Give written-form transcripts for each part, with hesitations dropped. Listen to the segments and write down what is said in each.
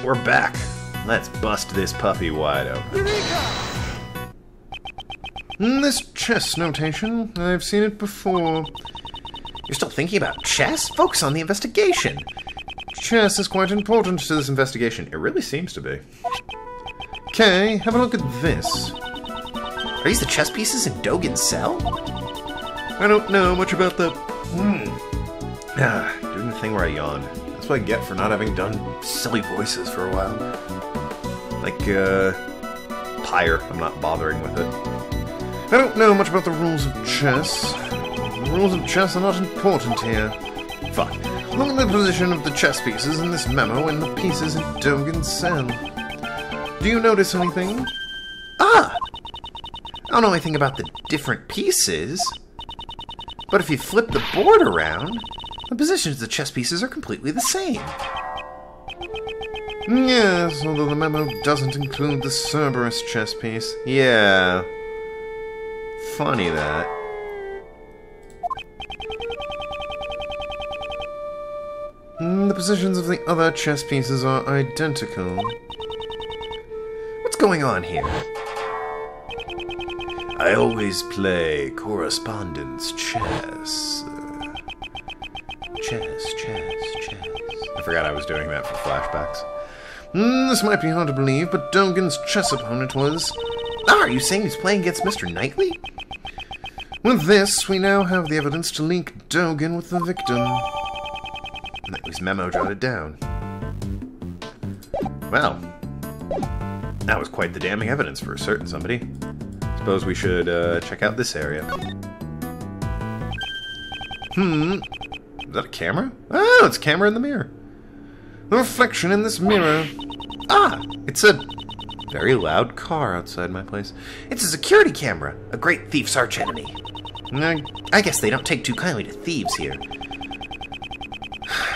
we're back. Let's bust this puppy wide open. This chess notation, I've seen it before. You're still thinking about chess? Focus on the investigation. Chess is quite important to this investigation. It really seems to be. Okay, have a look at this. Are these the chess pieces in Dogen's cell? I don't know much about the... Doing the thing where I yawned. That's what I get for not having done silly voices for a while. Like, Pyre. I'm not bothering with it. I don't know much about the rules of chess. The rules of chess are not important here. Fine. Look at the position of the chess pieces in this memo and the pieces in Dogen's cell. Do you notice anything? Ah! I don't know anything about the different pieces. But if you flip the board around, the positions of the chess pieces are completely the same. Yes, although the memo doesn't include the Cerberus chess piece. Yeah. Funny that. The positions of the other chess pieces are identical. What's going on here? I always play correspondence chess. Chess. I forgot I was doing that for flashbacks. This might be hard to believe, but Dogen's chess opponent was... Ah, are you saying he's playing against Mr. Knightley? With this, we now have the evidence to link Dogen with the victim. Knightley's memo jotted down. Well, that was quite the damning evidence for a certain somebody. Suppose we should check out this area. Is that a camera? Oh, it's a camera in the mirror. The reflection in this mirror. Ah, it's a very loud car outside my place. It's a security camera, a great thief's archenemy. I guess they don't take too kindly to thieves here.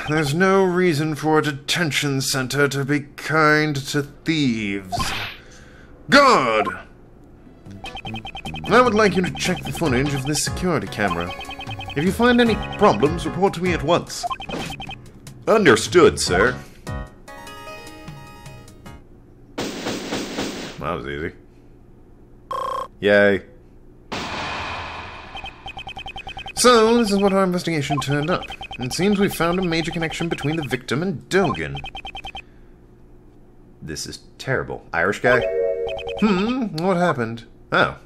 There's no reason for a detention center to be kind to thieves. Guard! I would like you to check the footage of this security camera. If you find any problems, report to me at once. Understood, sir. That was easy. Yay. So, this is what our investigation turned up. It seems we found a major connection between the victim and Dogen. This is terrible. Irish guy? What happened? Oh.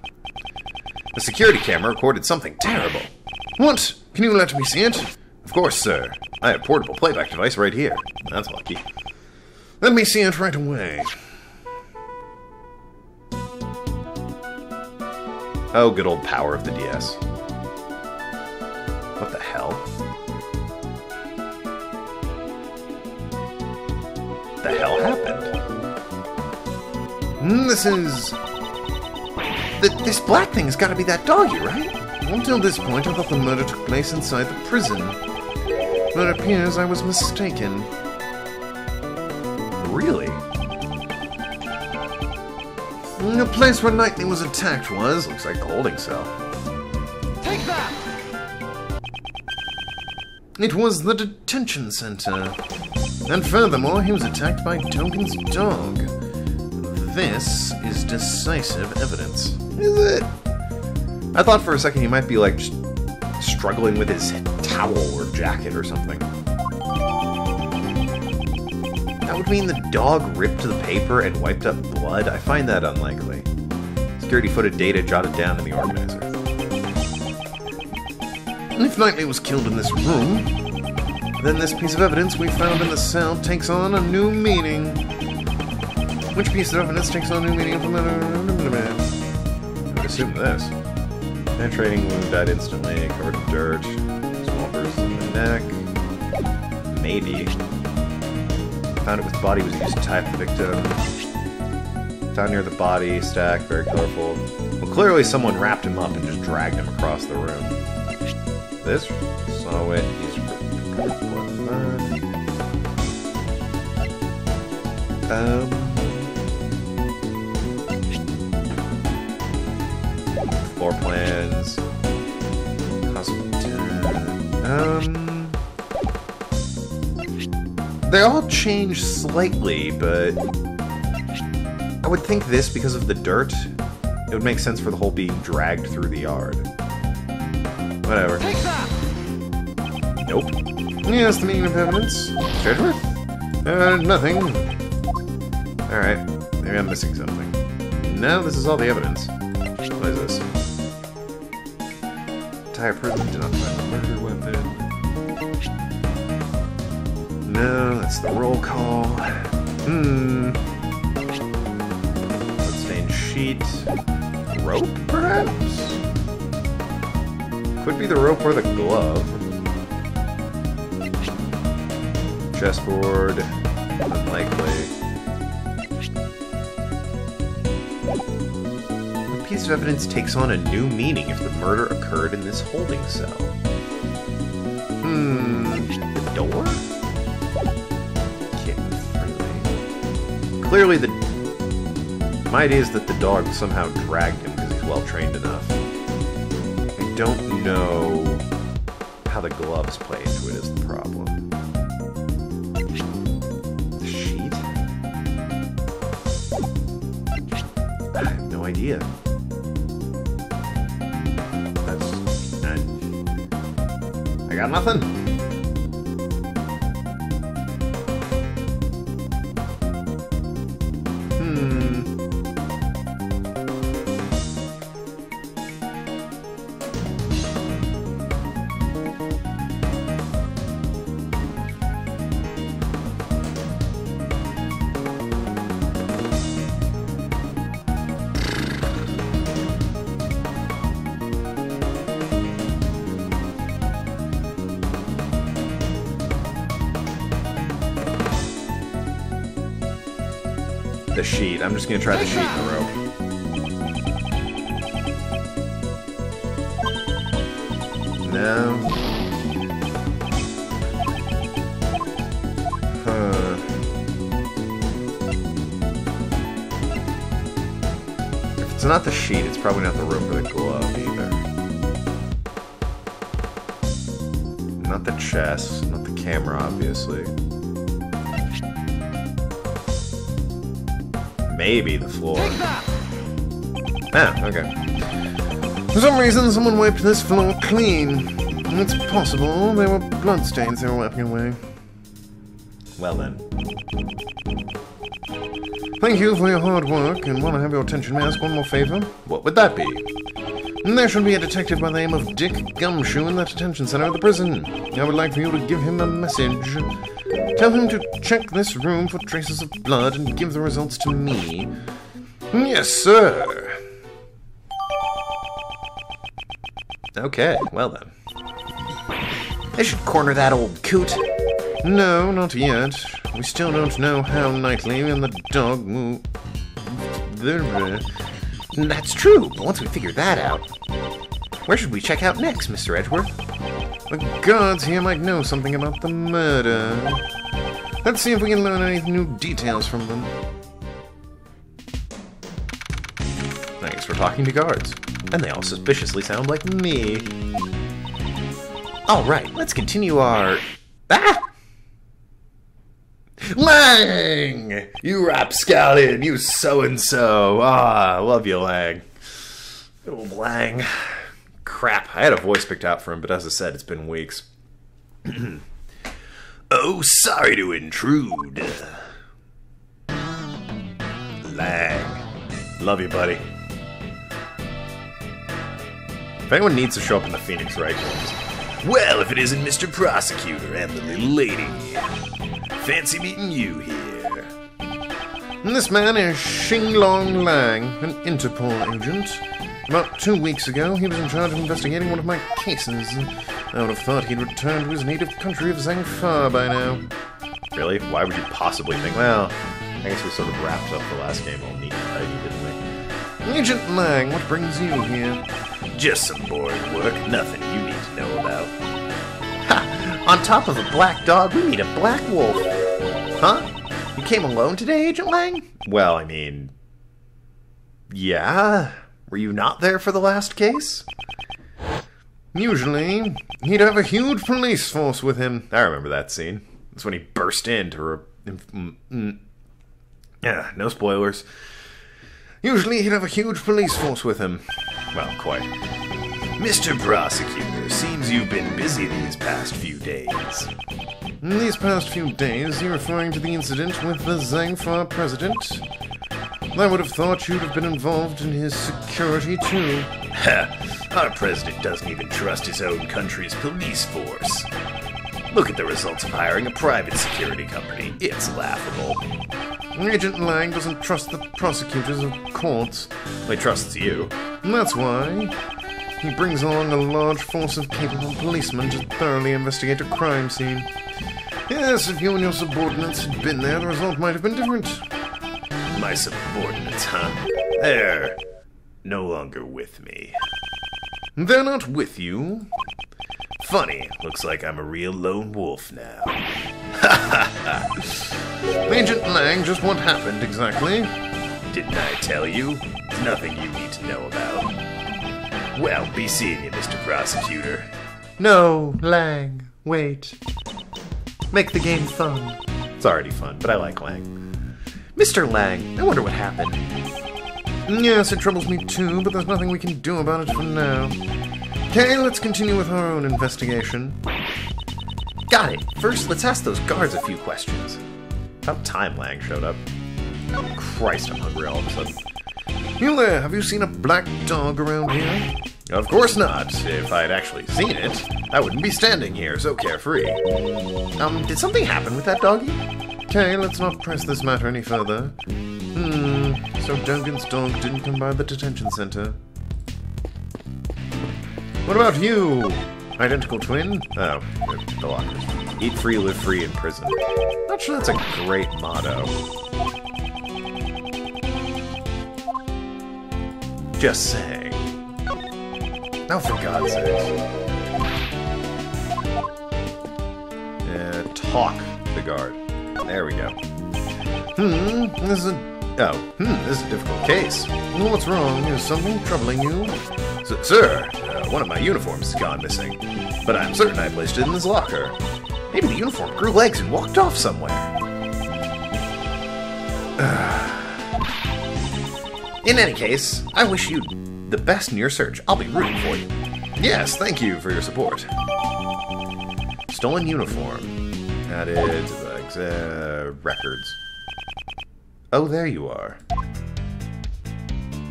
The security camera recorded something terrible. What? Can you let me see it? Of course, sir. I have a portable playback device right here. That's lucky. Let me see it right away. Oh, good old power of the DS. What the hell? What the hell happened? This is... This black thing's gotta be that doggy, right? Until this point, I thought the murder took place inside the prison. But it appears I was mistaken. Really? The place where Knightley was attacked was... Looks like the holding cell. Take that! It was the detention center. And furthermore, he was attacked by Dogen's dog. This is decisive evidence. Is it? I thought for a second he might be, like, just struggling with his towel or jacket or something. That would mean the dog ripped the paper and wiped up blood? I find that unlikely. Security footage data jotted down in the organizer. If Knightley was killed in this room, then this piece of evidence we found in the cell takes on a new meaning. Which piece of evidence takes on a new meaning? I would assume this. Penetrating wound, died instantly, covered in dirt, small bruises in the neck. Maybe. Found it with body was used to tie up the victim. Found near the body, stack, very colorful. Well, clearly someone wrapped him up and just dragged him across the room. This? Saw it, he's floor plans. They all change slightly, but I would think this, because of the dirt, it would make sense for the whole being dragged through the yard. Whatever. Take that! Nope. Yes, the meaning of evidence. Edgeworth? Nothing. Alright, maybe I'm missing something. No, this is all the evidence. What is this? Entire prison did not find the murder weapon. No, that's the roll call. Bloodstained sheet. Rope, perhaps? Could be the rope or the glove. Chessboard. Unlikely. The piece of evidence takes on a new meaning if the murder occurred in this holding cell. The door? Can't move freely. Clearly my idea is that the dog somehow dragged him because he's well trained enough. I don't know how the gloves play into it is the problem. The sheet? I have no idea. I got nothing. The sheet. I'm just gonna try the sheet in the rope. No. If it's not the sheet, it's probably not the rope or the glove either. Not the chest, not the camera, obviously. Maybe the floor. Ah, okay. For some reason, someone wiped this floor clean. It's possible there were bloodstains they were wiping away. Well then. Thank you for your hard work, and while I have your attention, may I ask one more favor? What would that be? There should be a detective by the name of Dick Gumshoe in that detention center at the prison. I would like for you to give him a message. Tell him to check this room for traces of blood and give the results to me. Yes, sir. Okay, well then. They should corner that old coot. No, not yet. We still don't know how Knightley and the dog move. That's true, but once we figure that out, where should we check out next, Mr. Edgeworth? The guards here might know something about the murder. Let's see if we can learn any new details from them. Thanks for talking to guards. And they all suspiciously sound like me. Alright, let's continue our... Ah! Lang! You rapscallion, you so-and-so. Ah, love you, Lang. Old Lang. Crap, I had a voice picked out for him, but as I said, it's been weeks. Oh, sorry to intrude. Lang. Love you, buddy. If anyone needs to show up in the Phoenix Wright games. Well, if it isn't Mr. Prosecutor and the little lady. Fancy meeting you here. This man is Xinglong Lang, an Interpol agent. About 2 weeks ago, he was in charge of investigating one of my cases. I would have thought he'd returned to his native country of Zhangfa by now. Really? Why would you possibly think? Well, I guess we sort of wrapped up the last game all neat and tidy, didn't we? Agent Lang, what brings you here? Just some boring work, nothing you need to know about. Ha! On top of a black dog, we meet a black wolf. Huh? You came alone today, Agent Lang? Well, I mean... yeah? Were you not there for the last case? Usually, he'd have a huge police force with him. I remember that scene. That's when he burst in to no spoilers. Usually he'd have a huge police force with him. Well, quite. Mr. Prosecutor, seems you've been busy these past few days. These past few days, you're referring to the incident with the Zangfar president? I would have thought you'd have been involved in his security, too. Ha! Our president doesn't even trust his own country's police force. Look at the results of hiring a private security company. It's laughable. Agent Lang doesn't trust the prosecutors of courts. He trusts you. And that's why he brings along a large force of capable policemen to thoroughly investigate a crime scene. Yes, if you and your subordinates had been there, the result might have been different. My subordinates, huh? They're no longer with me. They're not with you? Funny, looks like I'm a real lone wolf now. Agent Lang, just what happened exactly? Didn't I tell you? It's nothing you need to know about. Well, be seeing you, Mr. Prosecutor. No, Lang, wait. Make the game fun. It's already fun, but I like Lang. Mr. Lang, I wonder what happened. Yes, it troubles me too, but there's nothing we can do about it for now. Okay, let's continue with our own investigation. Got it. First, let's ask those guards a few questions. About time Lang showed up. Oh, Christ, I'm hungry all of a sudden. You there, have you seen a black dog around here? Of course not. If I'd actually seen it, I wouldn't be standing here so carefree. Did something happen with that doggy? Okay, let's not press this matter any further. So Duncan's dog didn't come by the detention center. What about you? Identical twin? Oh, the lockers. Eat free, live free in prison. Not sure that's a great motto. Just saying. Oh, for God's sake. Talk the guard. There we go. This is a... this is a difficult case. Well, what's wrong? Is something troubling you? Sir, one of my uniforms has gone missing. But I'm certain I placed it in his locker. Maybe the uniform grew legs and walked off somewhere. In any case, I wish you the best in your search. I'll be rooting for you. Yes, thank you for your support. Stolen uniform. Added to the records. Oh, there you are.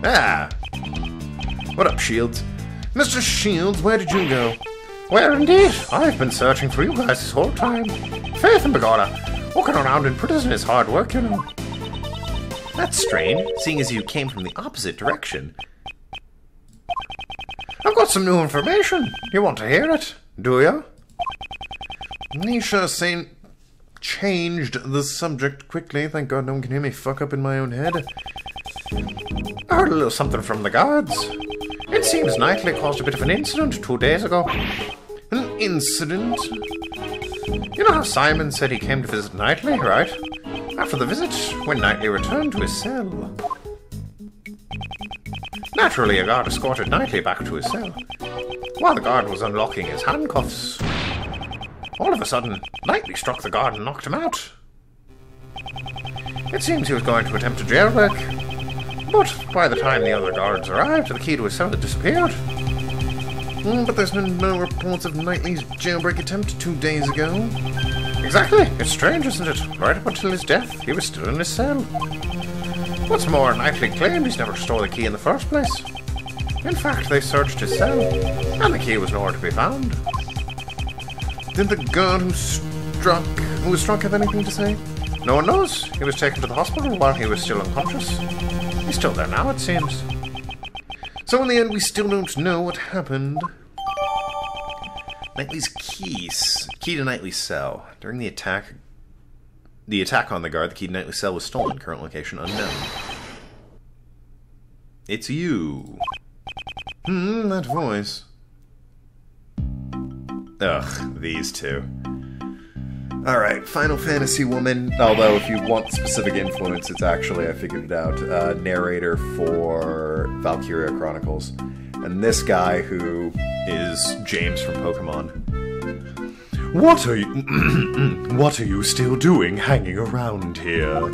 Ah! What up, Shields? Mr. Shields, where did you go? Well, indeed, I've been searching for you guys this whole time. Faith and Begorra, walking around in prison is hard work, you know. That's strange, seeing as you came from the opposite direction. I've got some new information. You want to hear it, do you? Nisha changed the subject quickly. Thank God no one can hear me fuck up in my own head. I heard a little something from the guards. It seems Knightley caused a bit of an incident 2 days ago. An incident? You know how Simon said he came to visit Knightley, right? After the visit, when Knightley returned to his cell. Naturally, a guard escorted Knightley back to his cell. While the guard was unlocking his handcuffs, all of a sudden, Knightley struck the guard and knocked him out. It seems he was going to attempt a jailbreak, but by the time the other guards arrived, the key to his cell had disappeared. But there's been no reports of Knightley's jailbreak attempt 2 days ago. Exactly. It's strange, isn't it? Right up until his death, he was still in his cell. What's more, Knightley claimed he's never stole the key in the first place. In fact, they searched his cell, and the key was nowhere to be found. Did the guard who was struck have anything to say? No one knows. He was taken to the hospital while he was still unconscious. He's still there now, it seems. So in the end, we still don't know what happened. Knightley's key to Knightley's cell. During the attack on the guard, the key to Knightley's cell was stolen. Current location unknown. It's you. That voice. Ugh, these two. Alright, Final Fantasy woman. Although, if you want specific influence, it's actually, I figured it out, narrator for Valkyria Chronicles. And this guy, who is James from Pokemon. What are you... what are you still doing hanging around here?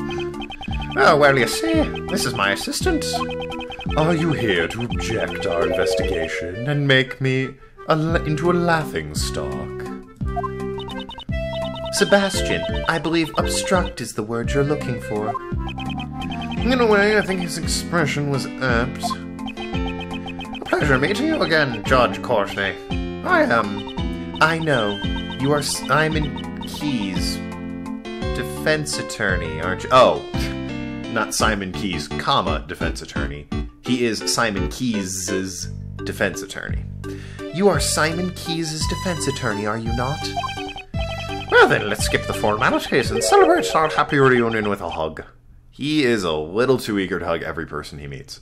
Oh, well, you see, this is my assistant. Are you here to object our investigation and make me into a laughingstock? Sebastian, I believe obstruct is the word you're looking for. In a way, I think his expression was apt. Pleasure meeting you again, Judge Courtney. I know. You are Simon Keyes, defense attorney, aren't you? Oh, not Simon Keyes, comma, defense attorney. He is Simon Keyes' defense attorney. You are Simon Keyes' defense attorney, are you not? Well then, let's skip the formalities and celebrate our happy reunion with a hug. He is a little too eager to hug every person he meets.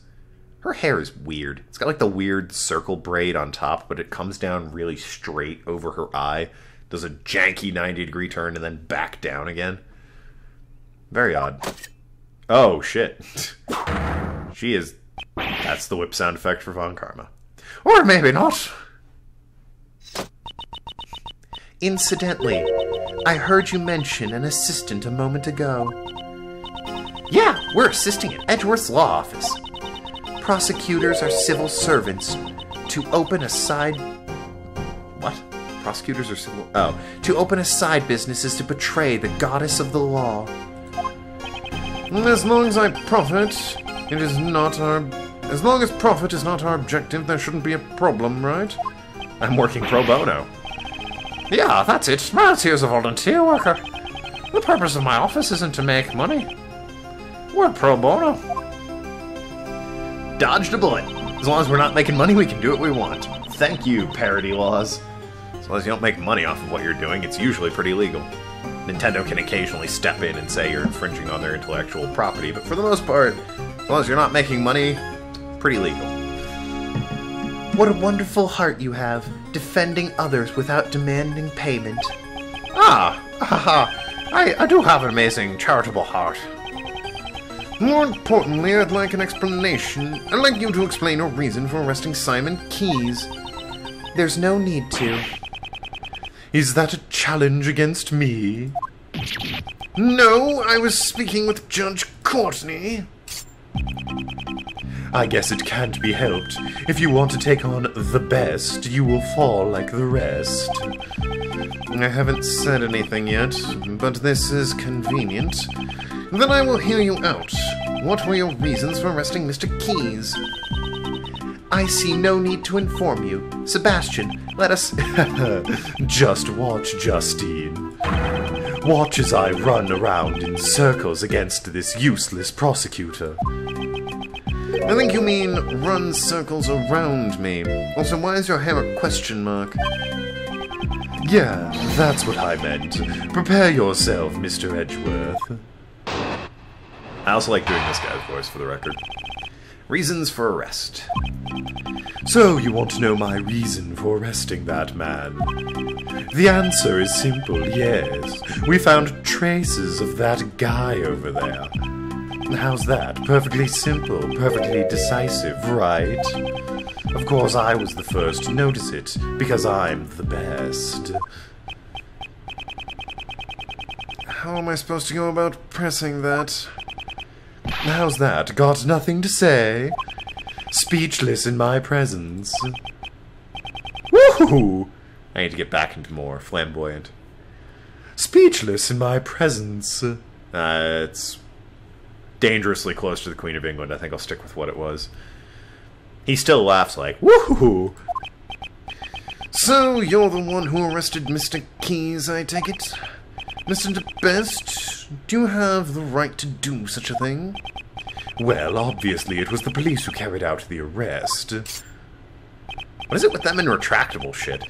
Her hair is weird. It's got like the weird circle braid on top, but it comes down really straight over her eye, does a janky 90-degree turn, and then back down again. Very odd. Oh, shit. She is... That's the whip sound effect for Von Karma. Or maybe not. Incidentally, I heard you mention an assistant a moment ago. Yeah, we're assisting at Edgeworth's law office. Prosecutors are civil servants. To open a side... What? Prosecutors are civil... Oh. To open a side business is to betray the goddess of the law. As long as I profit, it is not our... As long as profit is not our objective, there shouldn't be a problem, right? I'm working pro bono. Yeah, that's it. Miles here's a volunteer worker. The purpose of my office isn't to make money. We're pro bono. Dodged a bullet. As long as we're not making money, we can do what we want. Thank you, parody laws. As long as you don't make money off of what you're doing, it's usually pretty legal. Nintendo can occasionally step in and say you're infringing on their intellectual property, but for the most part, as long as you're not making money, pretty legal. What a wonderful heart you have, defending others without demanding payment. I do have an amazing charitable heart. More importantly, I'd like an explanation. I'd like you to explain your reason for arresting Simon Keyes. There's no need to. Is that a challenge against me? No, I was speaking with Judge Courtney. I guess it can't be helped. If you want to take on the best, you will fall like the rest. I haven't said anything yet, but this is convenient. Then I will hear you out. What were your reasons for arresting Mr. Keyes? I see no need to inform you. Sebastian, let us... Just watch, Justine. Watch as I run around in circles against this useless prosecutor. I think you mean run circles around me. Also, why is your hair a question mark? Yeah, that's what I meant. Prepare yourself, Mr. Edgeworth. I also like doing this guy's voice, for the record. Reasons for arrest. So, you want to know my reason for arresting that man? The answer is simple, yes. We found traces of that guy over there. How's that? Perfectly simple, perfectly decisive, right? Of course, I was the first to notice it, because I'm the best. How am I supposed to go about pressing that? How's that? Got nothing to say? Speechless in my presence. Woohoo! I need to get back into more flamboyant. Speechless in my presence. It's dangerously close to the Queen of England. I think I'll stick with what it was. He still laughs like, woohoo! So, you're the one who arrested Mr. Keyes, I take it? Mr. DeBest, do you have the right to do such a thing? Well, obviously it was the police who carried out the arrest. What is it with them and retractable shit?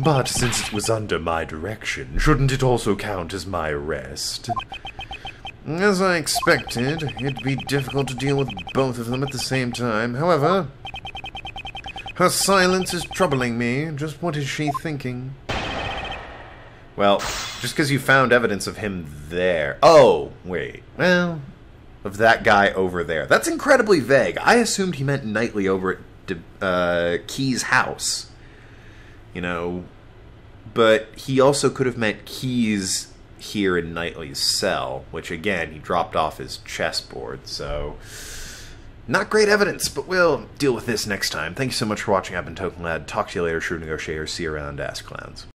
But since it was under my direction, shouldn't it also count as my arrest? As I expected, it'd be difficult to deal with both of them at the same time. However, her silence is troubling me. Just what is she thinking? Well, just because you found evidence of him there... Oh, wait. Well, of that guy over there. That's incredibly vague. I assumed he meant Knightley over at Key's house. You know, but he also could have meant keys here in Knightley's cell, which again, he dropped off his chessboard, so not great evidence, but we'll deal with this next time. Thank you so much for watching. I've been Tokenlad. Talk to you later, Shrewd Negotiator. See you around, Ass Clowns.